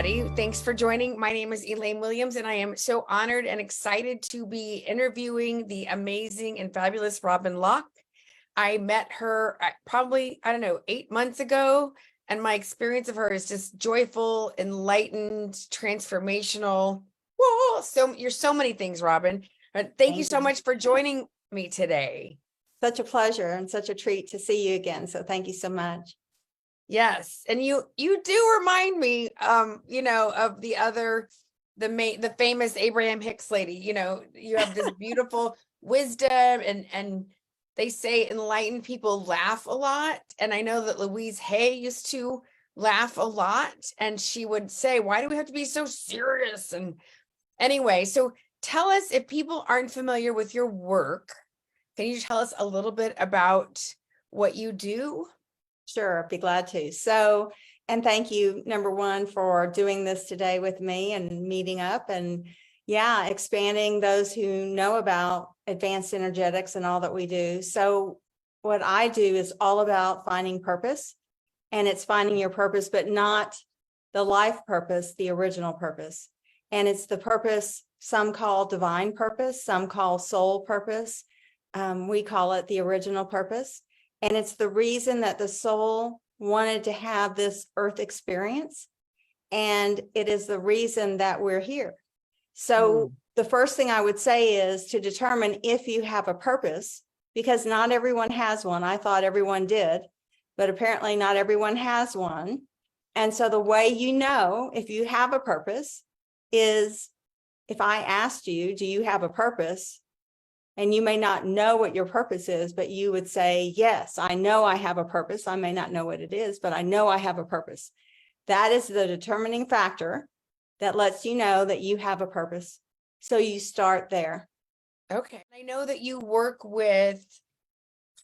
everybody. Thanks for joining. My name is Elaine Williams, and I am so honored and excited to be interviewing the amazing and fabulous Robin Locke. I met her probably, 8 months ago, and my experience of her is just joyful, enlightened, transformational. Whoa, so you're so many things, Robin. Thank you so much for joining me today. Such a pleasure and such a treat to see you again. So thank you so much. Yes, and you do remind me, of the famous Abraham Hicks lady. You have this beautiful wisdom, and they say enlightened people laugh a lot. And I know that Louise Hay used to laugh a lot, and she would say, "Why do we have to be so serious?" And anyway, so tell us, if people aren't familiar with your work, can you tell us a little bit about what you do? Sure, I'd be glad to. So, and thank you, number one, for doing this today with me and meeting up and expanding those who know about advanced energetics and all that we do. So what I do is all about finding purpose, and it's finding your purpose, but not the life purpose, the original purpose. And it's the purpose some call divine purpose, some call soul purpose. We call it the original purpose. And it's the reason that the soul wanted to have this earth experience. And it is the reason that we're here. So the first thing I would say is to determine if you have a purpose, because not everyone has one. I thought everyone did, but apparently not everyone has one. And so the way you know if you have a purpose is if I asked you, do you have a purpose? And you may not know what your purpose is, but you would say, yes, I know I have a purpose. I may not know what it is, but I know I have a purpose. That is the determining factor that lets you know that you have a purpose. So you start there. Okay. I know that you work with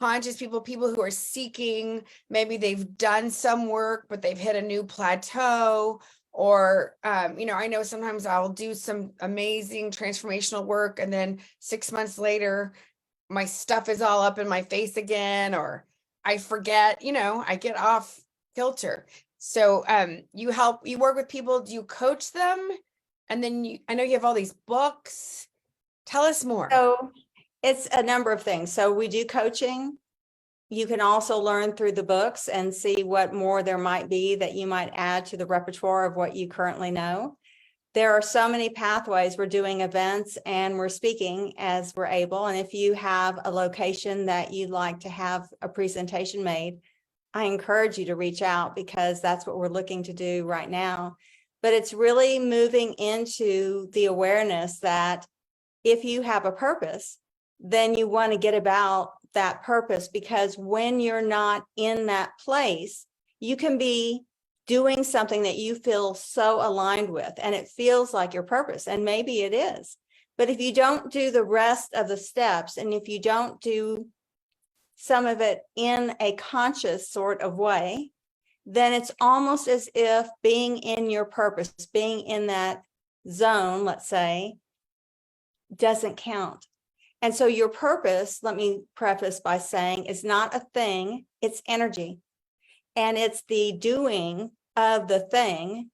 conscious people who are seeking, maybe they've done some work, but they've hit a new plateau. Or, I know sometimes I'll do some amazing transformational work, and then 6 months later, my stuff is all up in my face again, or I forget, I get off kilter. So you work with people, do you coach them? And then I know you have all these books. Tell us more. So it's a number of things. So we do coaching. You can also learn through the books and see what more there might be that you might add to the repertoire of what you currently know. There are so many pathways. We're doing events and we're speaking as we're able. And if you have a location that you'd like to have a presentation made, I encourage you to reach out, because that's what we're looking to do right now. But it's really moving into the awareness that if you have a purpose, then you want to get about that purpose, because when you're not in that place, you can be doing something that you feel so aligned with, and it feels like your purpose, and maybe it is. But if you don't do the rest of the steps, and if you don't do some of it in a conscious sort of way, then it's almost as if being in your purpose, being in that zone, let's say, doesn't count. And so your purpose, let me preface by saying, is not a thing, it's energy. And it's the doing of the thing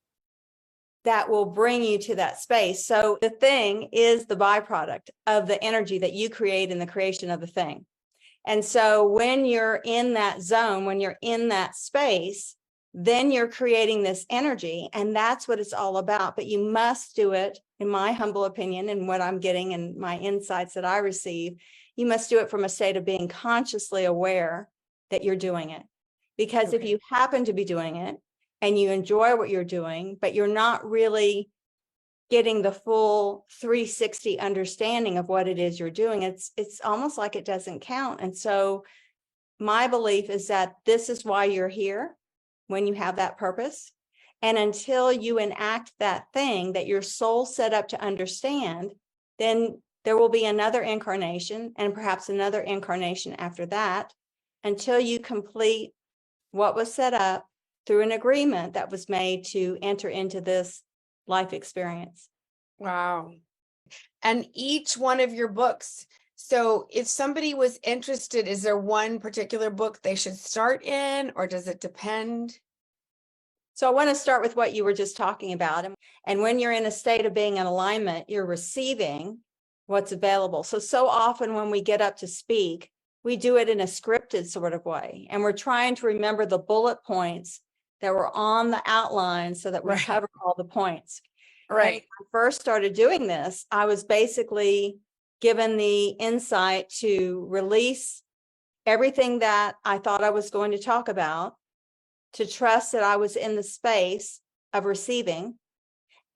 that will bring you to that space. So the thing is the byproduct of the energy that you create in the creation of the thing. And so when you're in that zone, when you're in that space, then you're creating this energy, and that's what it's all about. But you must do it, in my humble opinion, and what I'm getting and my insights that I receive, you must do it from a state of being consciously aware that you're doing it. Because if you happen to be doing it and you enjoy what you're doing, but you're not really getting the full 360 understanding of what it is you're doing, it's almost like it doesn't count. And so my belief is that this is why you're here, when you have that purpose. And until you enact that thing that your soul set up to understand, then there will be another incarnation, and perhaps another incarnation after that, until you complete what was set up through an agreement that was made to enter into this life experience. Wow. And each one of your books, so if somebody was interested, is there one particular book they should start in, or does it depend? So I want to start with what you were just talking about. And when you're in a state of being in alignment, you're receiving what's available. So often when we get up to speak, we do it in a scripted sort of way. And we're trying to remember the bullet points that were on the outline so that we cover all the points. Right. When I first started doing this, I was basically given the insight to release everything that I thought I was going to talk about, to trust that I was in the space of receiving,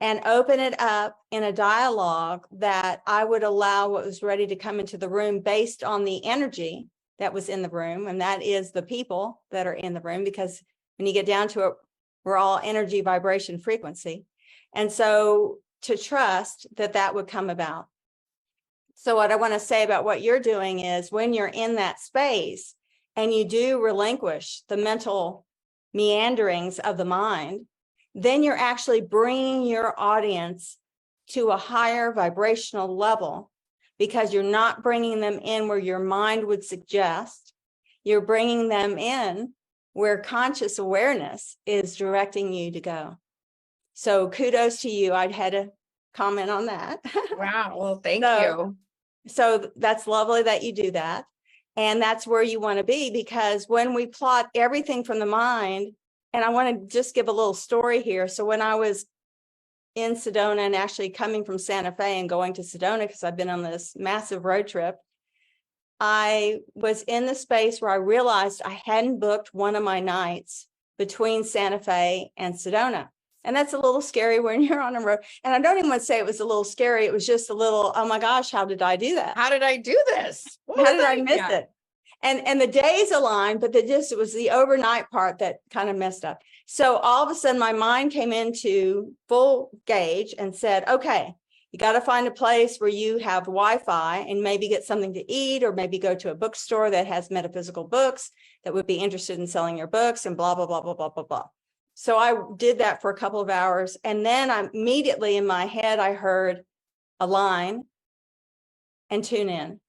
and open it up in a dialogue that I would allow what was ready to come into the room based on the energy that was in the room. And that is the people that are in the room, because when you get down to it, we're all energy, vibration, frequency. And so to trust that that would come about. So what I want to say about what you're doing is, when you're in that space and you do relinquish the mental meanderings of the mind, then you're actually bringing your audience to a higher vibrational level, because you're not bringing them in where your mind would suggest. You're bringing them in where conscious awareness is directing you to go. So kudos to you. I'd had a comment on that. Wow. Well, thank you. So that's lovely that you do that. And that's where you want to be, because when we plot everything from the mind, and I want to just give a little story here. So when I was in Sedona, and actually coming from Santa Fe and going to Sedona, because I've been on this massive road trip, I was in the space where I realized I hadn't booked one of my nights between Santa Fe and Sedona. And that's a little scary when you're on a road. And I don't even want to say it was a little scary. It was just a little, oh my gosh, how did I do that? How did I do this? How did I miss it? And the days aligned, but it was the overnight part that kind of messed up. So all of a sudden my mind came into full gauge and said, okay, you got to find a place where you have Wi-Fi and maybe get something to eat, or maybe go to a bookstore that has metaphysical books that would be interested in selling your books, and blah, blah, blah, blah, blah, blah, blah. So I did that for a couple of hours. And then I immediately in my head, I heard align and tune in.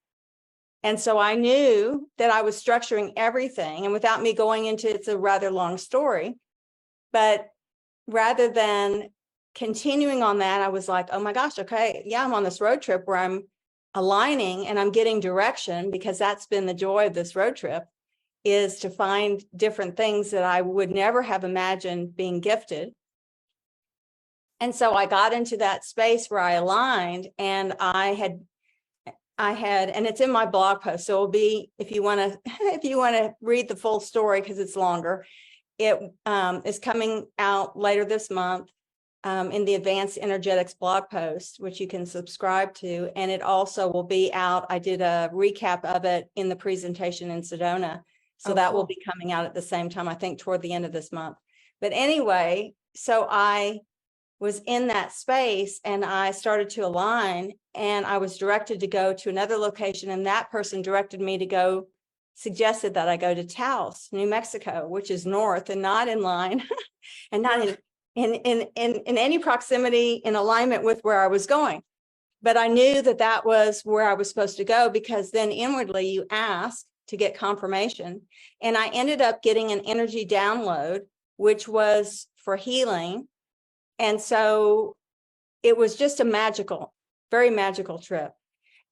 And so I knew that I was structuring everything. And without me going into, it's a rather long story, but rather than continuing on that, I was like, oh my gosh, okay, yeah, I'm on this road trip where I'm aligning and I'm getting direction, because that's been the joy of this road trip, is to find different things that I would never have imagined being gifted. And so I got into that space where I aligned, and I had, and it's in my blog post. So it'll be, if you want to read the full story, because it's longer, it is coming out later this month in the Advanced Energetics blog post, which you can subscribe to. And it also will be out. I did a recap of it in the presentation in Sedona. So that will be coming out at the same time, I think toward the end of this month. But anyway, so I was in that space and I started to align, and I was directed to go to another location, and that person directed me to go, suggested that I go to Taos, New Mexico, which is north and not in line and not in any proximity in alignment with where I was going. But I knew that that was where I was supposed to go, because then inwardly you ask to get confirmation. And I ended up getting an energy download, which was for healing. And so it was just a magical, very magical trip.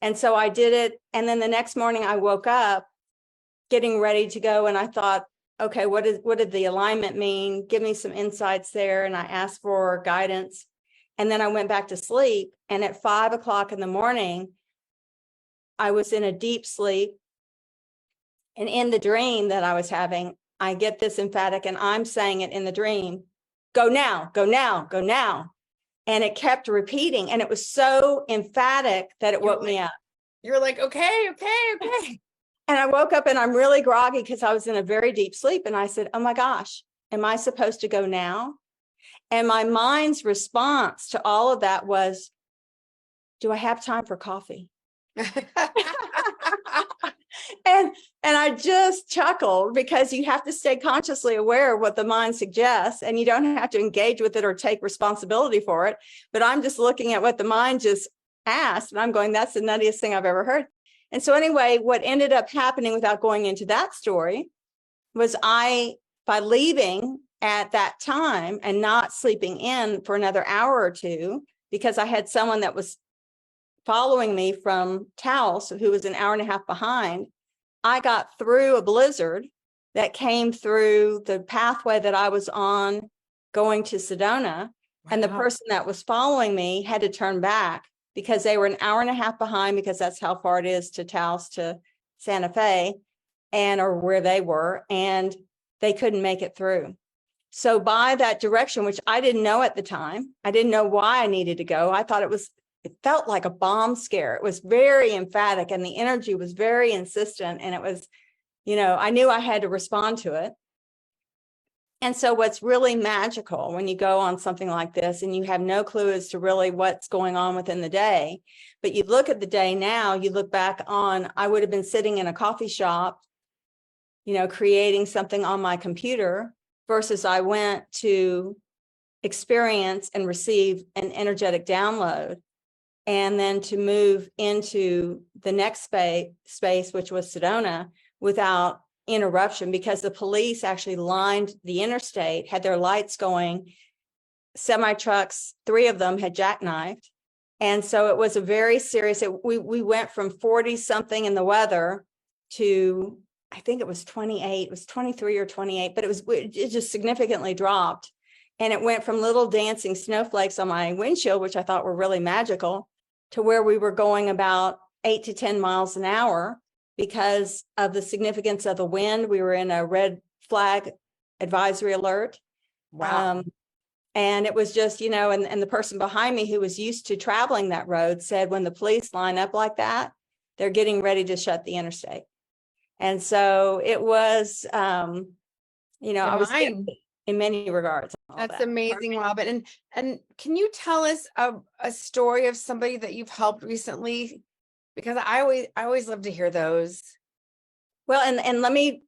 And so I did it. And then the next morning I woke up getting ready to go. And I thought, okay, what did the alignment mean? Give me some insights there. And I asked for guidance. And then I went back to sleep. And at 5 o'clock in the morning, I was in a deep sleep. And in the dream that I was having, I get this emphatic, and I'm saying it in the dream, go now, go now, go now. And it kept repeating. And it was so emphatic that it woke me up. You're like, okay. And I woke up and I'm really groggy because I was in a very deep sleep. And I said, oh my gosh, am I supposed to go now? And my mind's response to all of that was, do I have time for coffee? And I just chuckled, because you have to stay consciously aware of what the mind suggests, and you don't have to engage with it or take responsibility for it. But I'm just looking at what the mind just asked, and I'm going, that's the nuttiest thing I've ever heard. And so anyway, what ended up happening, without going into that story, was by leaving at that time and not sleeping in for another hour or two, because I had someone that was following me from Taos, who was an hour and a half behind, I got through a blizzard that came through the pathway that I was on going to Sedona. And the Wow. person that was following me had to turn back because they were an hour and a half behind, because that's how far it is to Taos to Santa Fe, or where they were, and they couldn't make it through. So by that direction, which I didn't know at the time, I didn't know why I needed to go. I thought it felt like a bomb scare. It was very emphatic and the energy was very insistent. And it was, I knew I had to respond to it. And so what's really magical when you go on something like this and you have no clue as to really what's going on within the day, but you look at the day now, you look back on, I would have been sitting in a coffee shop, creating something on my computer, versus I went to experience and receive an energetic download, and then to move into the next space, which was Sedona, without interruption, because the police actually lined the interstate, had their lights going, semi trucks, 3 of them had jackknifed. And so it was a very serious, we went from 40 something in the weather to, I think it was 28, it was 23 or 28, but it just significantly dropped. And it went from little dancing snowflakes on my windshield, which I thought were really magical, to where we were going about 8 to 10 miles an hour because of the significance of the wind. We were in a red flag advisory alert. Wow. And it was just, and the person behind me who was used to traveling that road said, when the police line up like that, they're getting ready to shut the interstate. And so it was, I was Divine. in many regards. That's amazing, Robin. And can you tell us a story of somebody that you've helped recently? Because I always love to hear those. Well, and let me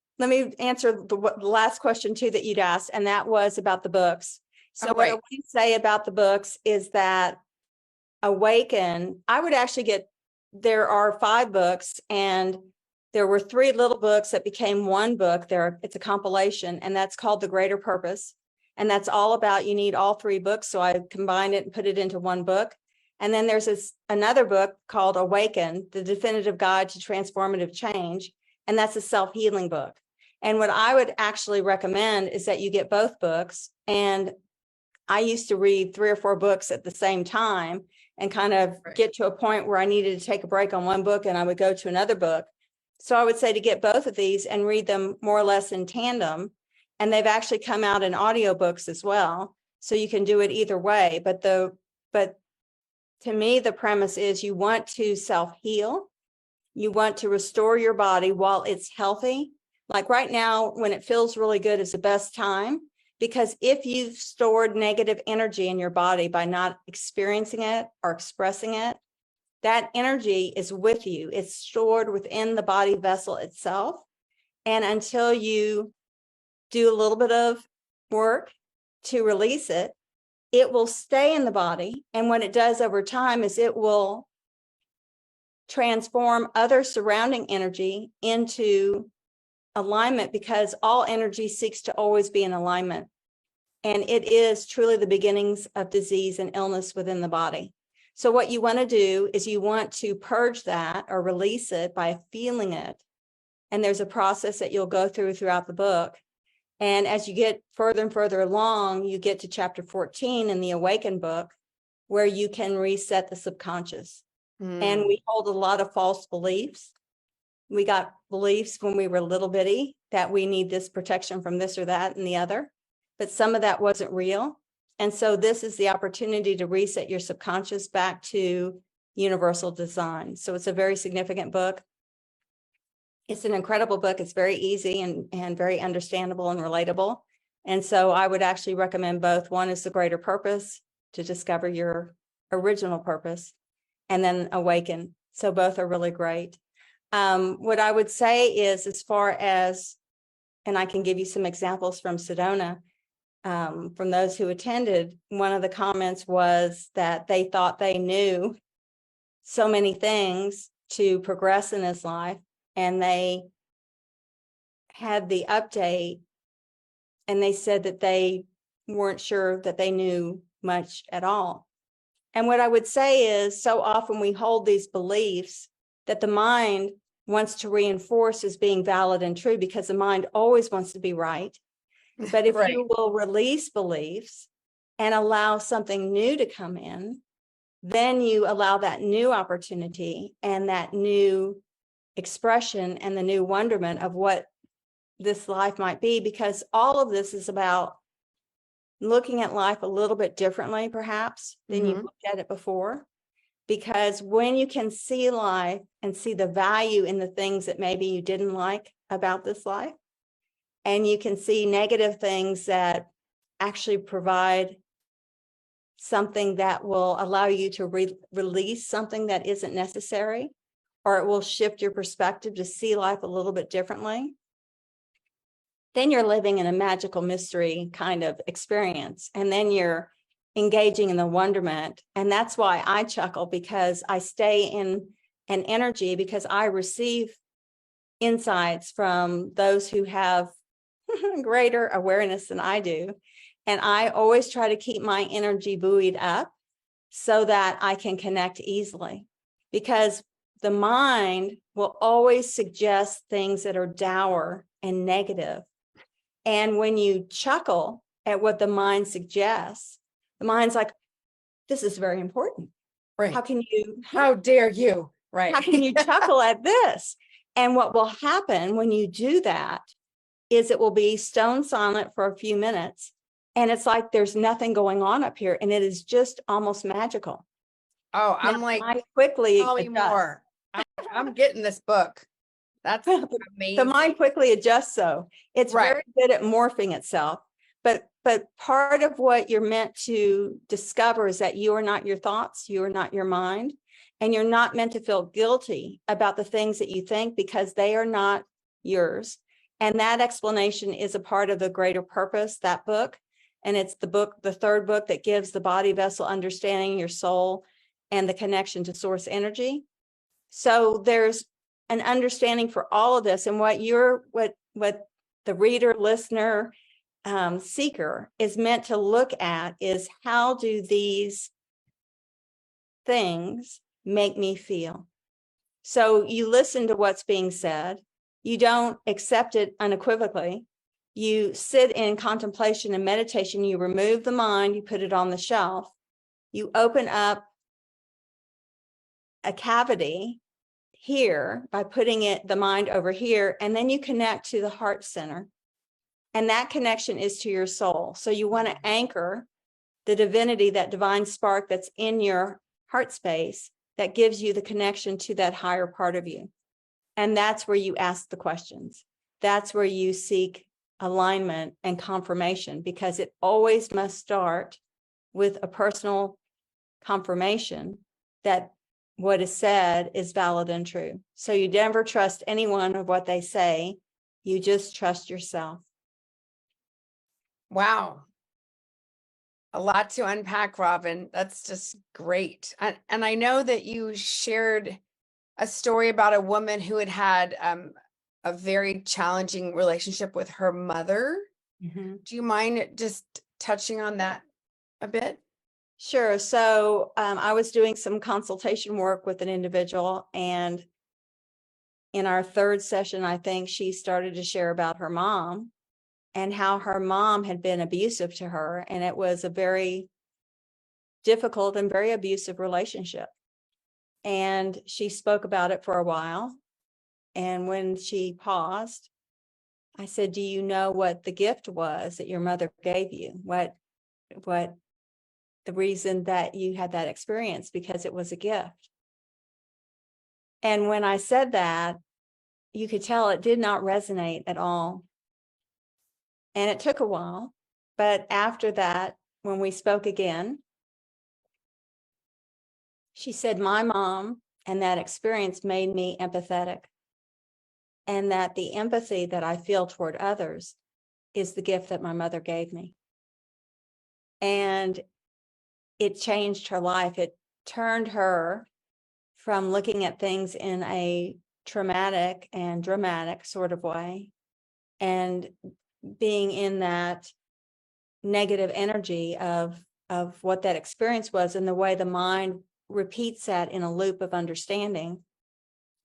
answer the last question too that you'd asked, and that was about the books. So what I want to say about the books is that Awaken, I would actually there are 5 books, and there were 3 little books that became one book. It's a compilation, and that's called The Greater Purpose. And that's all about, you need all 3 books. So I combined it and put it into one book. And then there's another book called Awaken, The Definitive Guide to Transformative Change. And that's a self-healing book. And what I would actually recommend is that you get both books. And I used to read 3 or 4 books at the same time and kind of get to a point where I needed to take a break on one book and I would go to another book. So I would say to get both of these and read them more or less in tandem. And they've actually come out in audiobooks as well. So you can do it either way. But to me, the premise is you want to self-heal. You want to restore your body while it's healthy. Like right now, when it feels really good is the best time, because if you've stored negative energy in your body by not experiencing it or expressing it, that energy is with you. It's stored within the body vessel itself. And until you do a little bit of work to release it, it will stay in the body. And what it does over time is it will transform other surrounding energy into alignment, because all energy seeks to always be in alignment. And it is truly the beginnings of disease and illness within the body. So what you want to do is you want to purge that or release it by feeling it. And there's a process that you'll go throughout the book. And as you get further and further along, you get to chapter 14 in the Awaken book, where you can reset the subconscious. And we hold a lot of false beliefs. We got beliefs when we were little bitty that we need this protection from this or that and the other, but some of that wasn't real. And so this is the opportunity to reset your subconscious back to universal design. So it's a very significant book. It's an incredible book. It's very easy and very understandable and relatable. And so I would actually recommend both. One is The Greater Purpose, to discover your original purpose, and then Awaken. So both are really great. What I would say is, as far as, and I can give you some examples from Sedona, from those who attended, one of the comments was that they thought they knew so many things to progress in his life, and they had the update and they said that they weren't sure that they knew much at all. And what I would say is, so often we hold these beliefs that the mind wants to reinforce as being valid and true, because the mind always wants to be right. But if Right. you will release beliefs and allow something new to come in, then you allow that new opportunity and that new expression and the new wonderment of what this life might be, because all of this is about looking at life a little bit differently, perhaps, than you Mhm. looked at it before. Because when you can see life and see the value in the things that maybe you didn't like about this life, and you can see negative things that actually provide something that will allow you to release something that isn't necessary, or it will shift your perspective to see life a little bit differently, then you're living in a magical mystery kind of experience. And then you're engaging in the wonderment. And that's why I chuckle, because I stay in an energy, because I receive insights from those who have greater awareness than I do. And I always try to keep my energy buoyed up so that I can connect easily, because the mind will always suggest things that are dour and negative. And when you chuckle at what the mind suggests, the mind's like, this is very important. Right. How can you, How dare you? Right. how can you chuckle at this? And what will happen when you do that is it will be stone silent for a few minutes. And it's like there's nothing going on up here. And it is just almost magical. Oh, I'm Now, like, I quickly tell me adjust. more. I'm getting this book. That's The amazing. mind quickly adjusts. So it's Right. very good at morphing itself. But part of what you're meant to discover is that you are not your thoughts, you are not your mind, and you're not meant to feel guilty about the things that you think, because they are not yours. And that explanation is a part of the greater purpose, that book. And it's the third book that gives the body vessel understanding, your soul, and the connection to source energy. So there's an understanding for all of this. And what the reader, listener, seeker is meant to look at is, how do these things make me feel? So you listen to what's being said. You don't accept it unequivocally. You sit in contemplation and meditation. You remove the mind, you put it on the shelf. You open up a cavity here by putting the mind over here, and then you connect to the heart center. And that connection is to your soul. So you want to anchor the divinity, that divine spark that's in your heart space, that gives you the connection to that higher part of you. And that's where you ask the questions. That's where you seek alignment and confirmation, because it always must start with a personal confirmation that what is said is valid and true. So you never trust anyone or what they say. You just trust yourself. Wow. A lot to unpack, Robin. That's just great. And I know that you shared a story about a woman who had a very challenging relationship with her mother. Mm-hmm. Do you mind just touching on that a bit? Sure. So I was doing some consultation work with an individual, and in our third session, I think she started to share about her mom and how her mom had been abusive to her. And it was a very difficult and very abusive relationship. And she spoke about it for a while. And when she paused, I said, do you know what the gift was that your mother gave you? What the reason that you had that experience? Because it was a gift. And when I said that, you could tell it did not resonate at all. And it took a while. But after that, when we spoke again, she said, my mom and that experience made me empathetic. And that the empathy that I feel toward others is the gift that my mother gave me. And it changed her life. It turned her from looking at things in a traumatic and dramatic sort of way, and being in that negative energy of what that experience was, and the way the mind repeats that in a loop of understanding.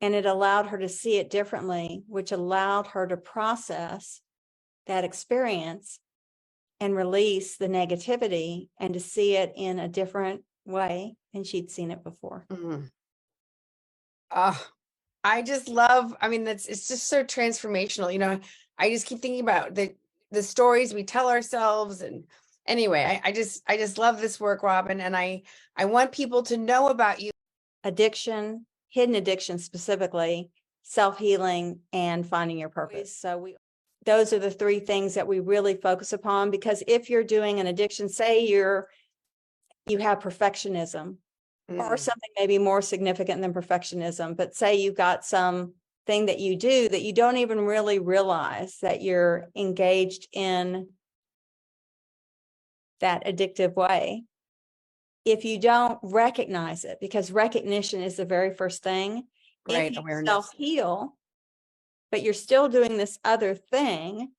And it allowed her to see it differently, which allowed her to process that experience and release the negativity and to see it in a different way than she'd seen it before. Mm. I just love, I mean, it's just so transformational. You know, I just keep thinking about the stories we tell ourselves. And anyway, I just love this work, Robin. And I want people to know about you. Addiction, hidden addiction specifically, self-healing, and finding your purpose. So those are the three things that we really focus upon, because if you're doing an addiction, say you have perfectionism, or something maybe more significant than perfectionism, but say you've got some thing that you do that you don't even really realize that you're engaged in that addictive way. If you don't recognize it, because recognition is the very first thing, Right, if you awareness. self-heal, but you're still doing this other thing,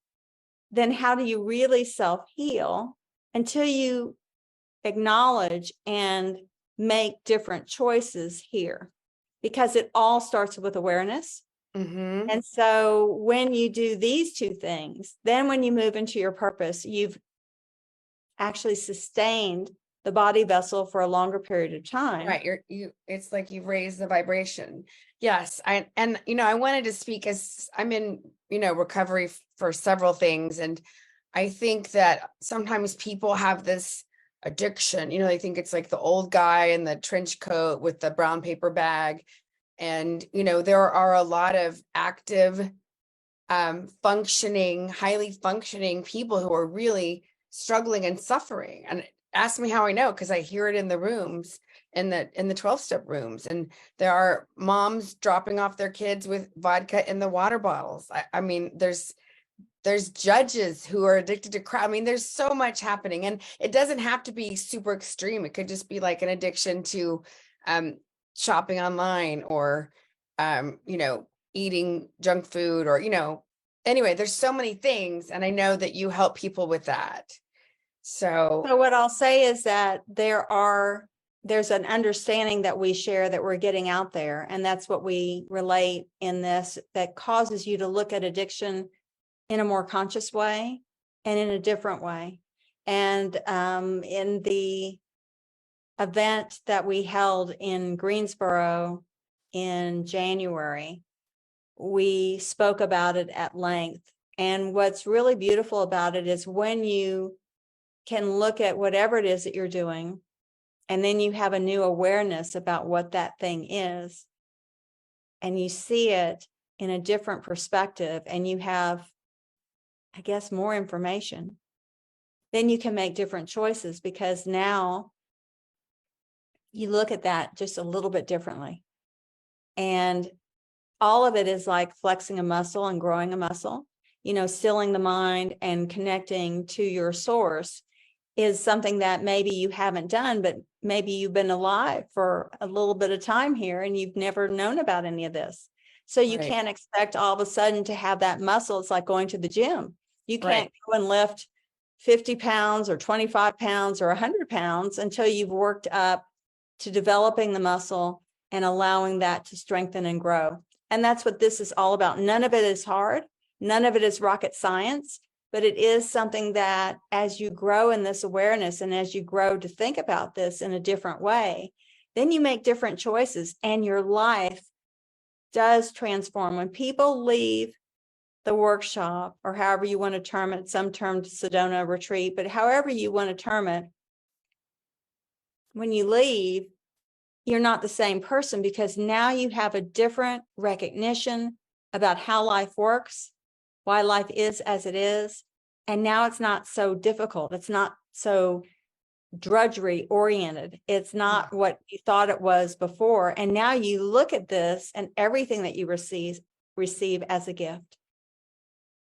then how do you really self-heal until you acknowledge and make different choices here? Because it all starts with awareness. Mm-hmm. And so when you do these two things, then when you move into your purpose, you've actually sustained the body vessel for a longer period of time. Right. It's like you've raised the vibration. Yes. I wanted to speak as I'm in, recovery for several things. And I think that sometimes people have this addiction, they think it's like the old guy in the trench coat with the brown paper bag. And, there are a lot of active, highly functioning people who are really struggling and suffering. And ask me how I know, because I hear it in the rooms, in the 12-step rooms. And there are moms dropping off their kids with vodka in the water bottles. I mean, there's judges who are addicted to crack. I mean, there's so much happening, and it doesn't have to be super extreme. It could just be like an addiction to shopping online, or eating junk food, or anyway, there's so many things, and I know that you help people with that. So what I'll say is that there's an understanding that we share, that we're getting out there, and that's what we relate in this, that causes you to look at addiction in a more conscious way and in a different way. And in the event that we held in Greensboro in January, we spoke about it at length. And what's really beautiful about it is when you can look at whatever it is that you're doing, and then you have a new awareness about what that thing is, and you see it in a different perspective, and you have, I guess, more information, then you can make different choices, because now you look at that just a little bit differently. And all of it is like flexing a muscle and growing a muscle, stilling the mind and connecting to your source is something that maybe you haven't done, but maybe you've been alive for a little bit of time here and you've never known about any of this. So you Right. can't expect all of a sudden to have that muscle. It's like going to the gym. You can't go and lift 50 pounds or 25 pounds or 100 pounds until you've worked up to developing the muscle and allowing that to strengthen and grow. And that's what this is all about. None of it is hard. None of it is rocket science, but it is something that as you grow in this awareness and as you grow to think about this in a different way, then you make different choices and your life does transform. When people leave the workshop, or however you want to term it, some term Sedona retreat, but however you want to term it, when you leave, you're not the same person, because now you have a different recognition about how life works, why life is as it is. And now it's not so difficult. It's not so drudgery oriented. It's not what you thought it was before. And now you look at this and everything that you receive as a gift.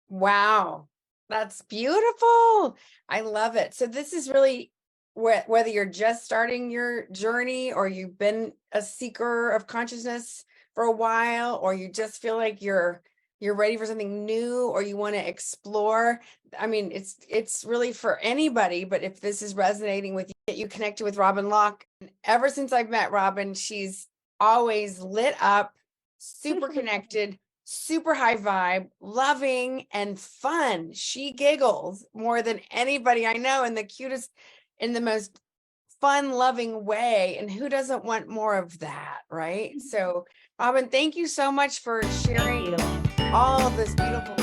Wow, that's beautiful. I love it. So this is really whether you're just starting your journey, or you've been a seeker of consciousness for a while, or you just feel like you're you're ready for something new or you want to explore. I mean, it's really for anybody, but if this is resonating with you, get you connected with Robin Locke. And ever since I've met Robin, she's always lit up, super connected, super high vibe, loving and fun. She giggles more than anybody I know in the cutest, in the most fun, loving way. And who doesn't want more of that, right? So, Robin, thank you so much for sharing all of this beautiful